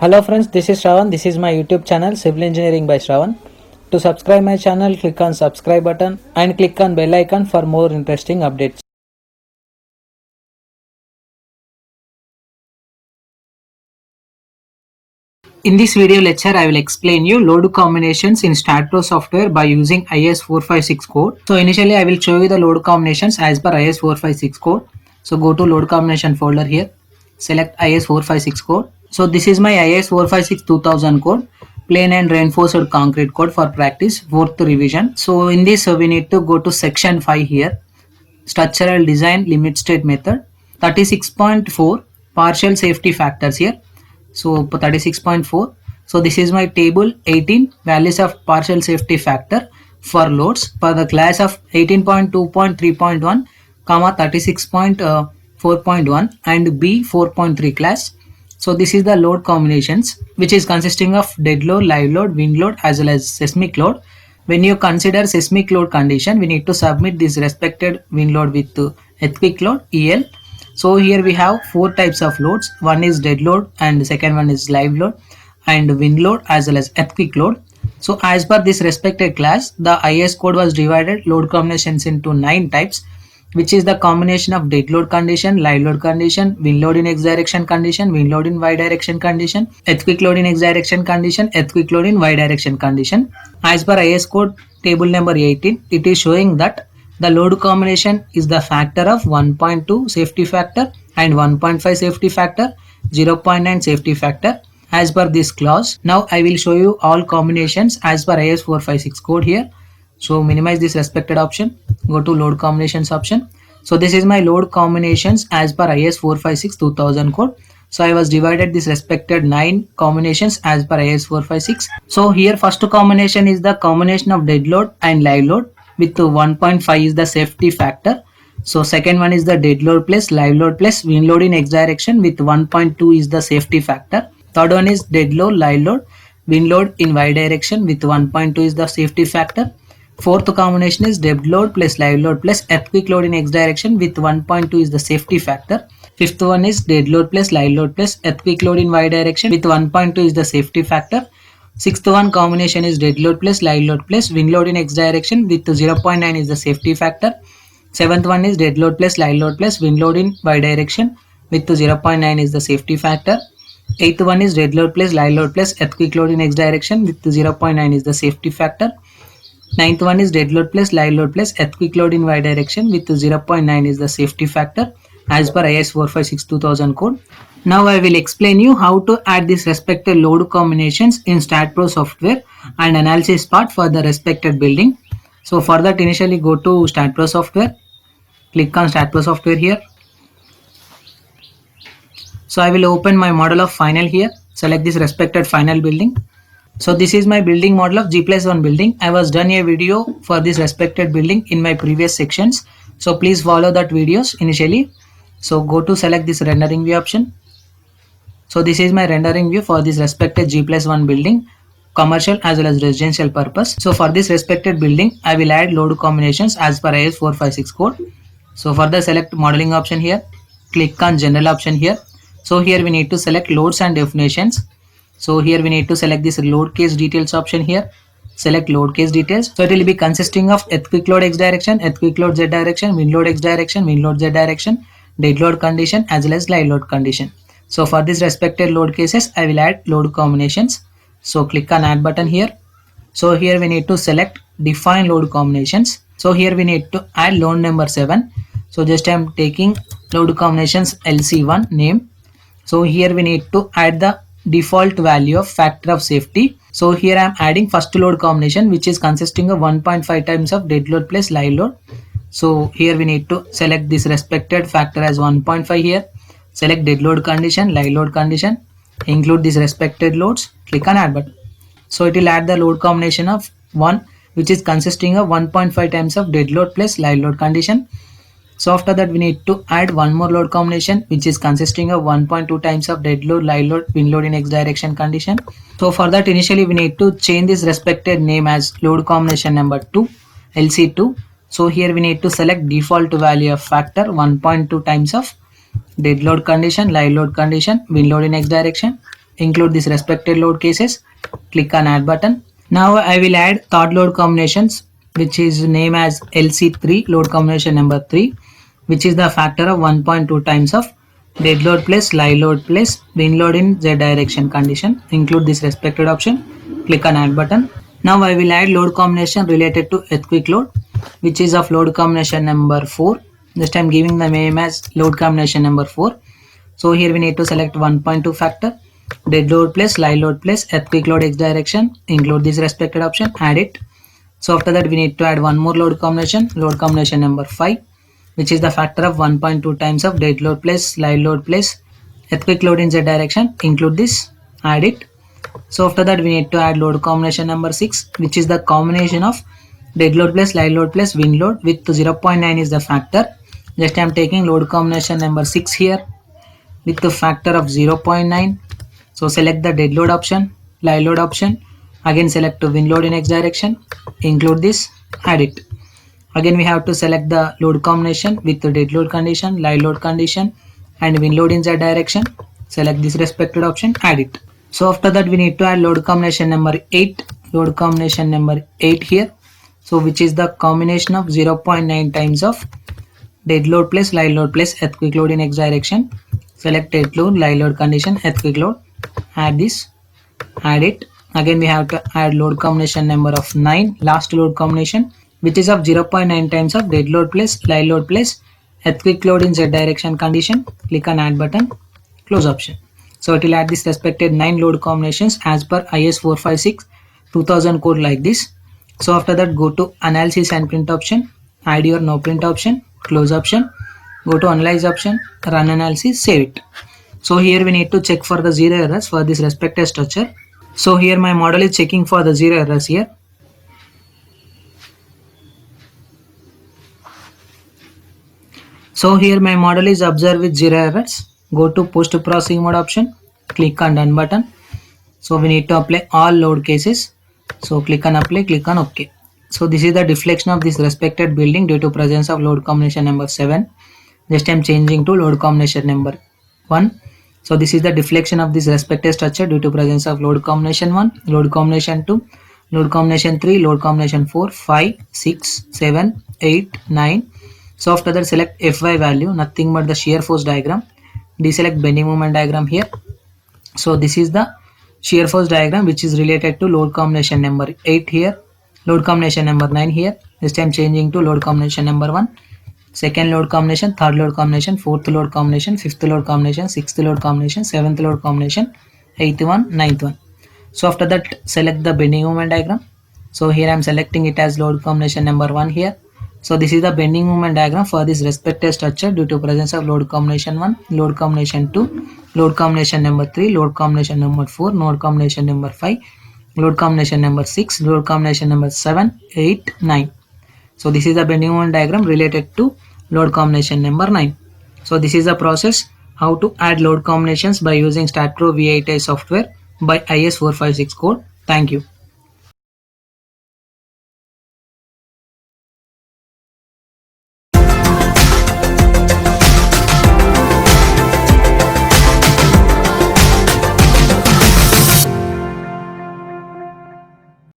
Hello friends, this is Shravan. This is my YouTube channel Civil Engineering by Shravan. To subscribe my channel, click on subscribe button and click on bell icon for more interesting updates. In this video lecture, I will explain you load combinations in StatPro software by using IS456 code. So initially I will show you the load combinations as per IS456 code. So go to load combination folder here, select IS456 code. So this is my IS456 2000 code, plain and reinforced concrete code for practice 4th revision. So in this we need to go to section 5 here, structural design limit state method, 36.4 partial safety factors here. So 36.4. So this is my table 18 values of partial safety factor for loads for the class of 18.2.3.1 comma 36.4.1 and B 4.3 class. So this is the load combinations which is consisting of dead load, live load, wind load as well as seismic load. When you consider seismic load condition, we need to submit this respected wind load with earthquake load EL. So here we have four types of loads. One is dead load and the second one is live load and wind load as well as earthquake load. So as per this respected class, the IS code was divided load combinations into 9 types, which is the combination of dead load condition, live load condition, wind load in x direction condition, wind load in y direction condition, earthquake load in x direction condition, earthquake load in y direction condition. As per IS code table number 18, it is showing that the load combination is the factor of 1.2 safety factor and 1.5 safety factor, 0.9 safety factor as per this clause. Now I will show you all combinations as per IS456 code here. So minimize this respected option, go to load combinations option. So this is my load combinations as per IS456 2000 code. So I was divided this respected 9 combinations as per IS456. So here first combination is the combination of dead load and live load with 1.5 is the safety factor. So second one is the dead load plus live load plus wind load in x direction with 1.2 is the safety factor. Third one is dead load, live load, wind load in y direction with 1.2 is the safety factor. Fourth combination is dead load plus live load plus earthquake load in x direction with 1.2 is the safety factor. Fifth one is dead load plus live load plus earthquake load in y direction with 1.2 is the safety factor. Sixth one combination is dead load plus live load plus wind load in x direction with 0.9 is the safety factor. Seventh one is dead load plus live load plus wind load in y direction with 0.9 is the safety factor. Eighth one is dead load plus live load plus earthquake load in x direction with 0.9 is the safety factor. Ninth one is dead load plus live load plus earthquake load in y direction with 0.9 is the safety factor as per IS456 2000 code. Now I will explain you how to add these respective load combinations in StatPro software and analysis part for the respected building. So for that, initially go to StatPro software, click on StatPro software here. So I will open my model of final here, select this respected final building. So this is my building model of G+1 building. I was done a video for this respected building in my previous sections. So please follow that videos initially. So go to select this rendering view option. So this is my rendering view for this respected G+1 building, commercial as well as residential purpose. So for this respected building, I will add load combinations as per IS456 code. So further select modeling option here, click on general option here. So here we need to select loads and definitions. So here we need to select this load case details option here. Select load case details. So it will be consisting of earthquake load x direction, earthquake load z direction, wind load x direction, wind load z direction, dead load condition as well as live load condition. So for this respected load cases, I will add load combinations. So click on add button here. So here we need to select define load combinations. So here we need to add load number 7. So just I am taking load combinations LC1 name. So here we need to add the default value of factor of safety. So here I am adding first load combination which is consisting of 1.5 times of dead load plus live load. So here we need to select this respected factor as 1.5 here. Select dead load condition, live load condition, include these respected loads, click on add button. So it will add the load combination of 1 which is consisting of 1.5 times of dead load plus live load condition. So after that we need to add one more load combination which is consisting of 1.2 times of dead load, live load, wind load in x direction condition. So for that initially we need to change this respected name as load combination number 2 LC2. So here we need to select default value of factor 1.2 times of dead load condition, live load condition, wind load in x direction. include these respected load cases, click on add button. Now I will add third load combinations, which is named as LC3 load combination number 3, which is the factor of 1.2 times of dead load plus live load plus wind load in z direction condition. Include this respected option, click on add button. Now I will add load combination related to earthquake load, which is of load combination number 4. Just I am giving the name as load combination number 4. So here we need to select 1.2 factor, dead load plus live load plus earthquake load x direction, include this respected option, add it. So after that we need to add one more load combination number 5, which is the factor of 1.2 times of dead load plus live load plus earthquake load in z direction, include this, add it. So after that we need to add load combination number 6, which is the combination of dead load plus live load plus wind load with 0.9 is the factor. Just I am taking load combination number 6 here with the factor of 0.9. So select the dead load option, live load option, again select the wind load in x direction, include this, add it. Again we have to select the load combination with the dead load condition, live load condition and wind load in z direction, select this respected option, add it. So after that we need to add load combination number 8, load combination number 8 here, so which is the combination of 0.9 times of dead load plus live load plus earthquake load in x direction. Select dead load, live load condition, earthquake load, add this, add it. Again we have to add load combination number of 9, last load combination, which is of 0.9 times of dead load plus live load plus earthquake load in z direction condition. Click on add button, close option. So it will add this respected 9 load combinations as per IS 456 2000 code like this. So after that go to analysis and print option, add your no print option, close option, go to analyze option, run analysis, save it. So here we need to check for the zero errors for this respected structure. So here my model is checking for the zero errors here. So here my model is observed with zero errors. Go to post processing mode option, click on done button. So we need to apply all load cases. So click on apply, click on OK. So this is the deflection of this respected building due to presence of load combination number 7. Just I am changing to load combination number 1. So this is the deflection of this respected structure due to presence of load combination 1, load combination 2, load combination 3, load combination 4, 5, 6, 7, 8, 9. So after that select Fy value, nothing but the shear force diagram. Deselect bending moment diagram here. So this is the shear force diagram which is related to load combination number 8 here, load combination number 9 here. This time changing to load combination number 1, second load combination, third load combination, fourth load combination, fifth load combination, sixth load combination, seventh load combination, eighth one, ninth one. So after that select the bending moment diagram. So here I am selecting it as load combination number 1 here. So this is the bending moment diagram for this respective structure due to presence of load combination 1, load combination 2, load combination number 3, load combination number 4, load combination number 5, load combination number 6, load combination number 7, 8, 9. So this is the bending moment diagram related to load combination number 9. So this is the process how to add load combinations by using StatPro V8i software by IS 456 code. Thank you.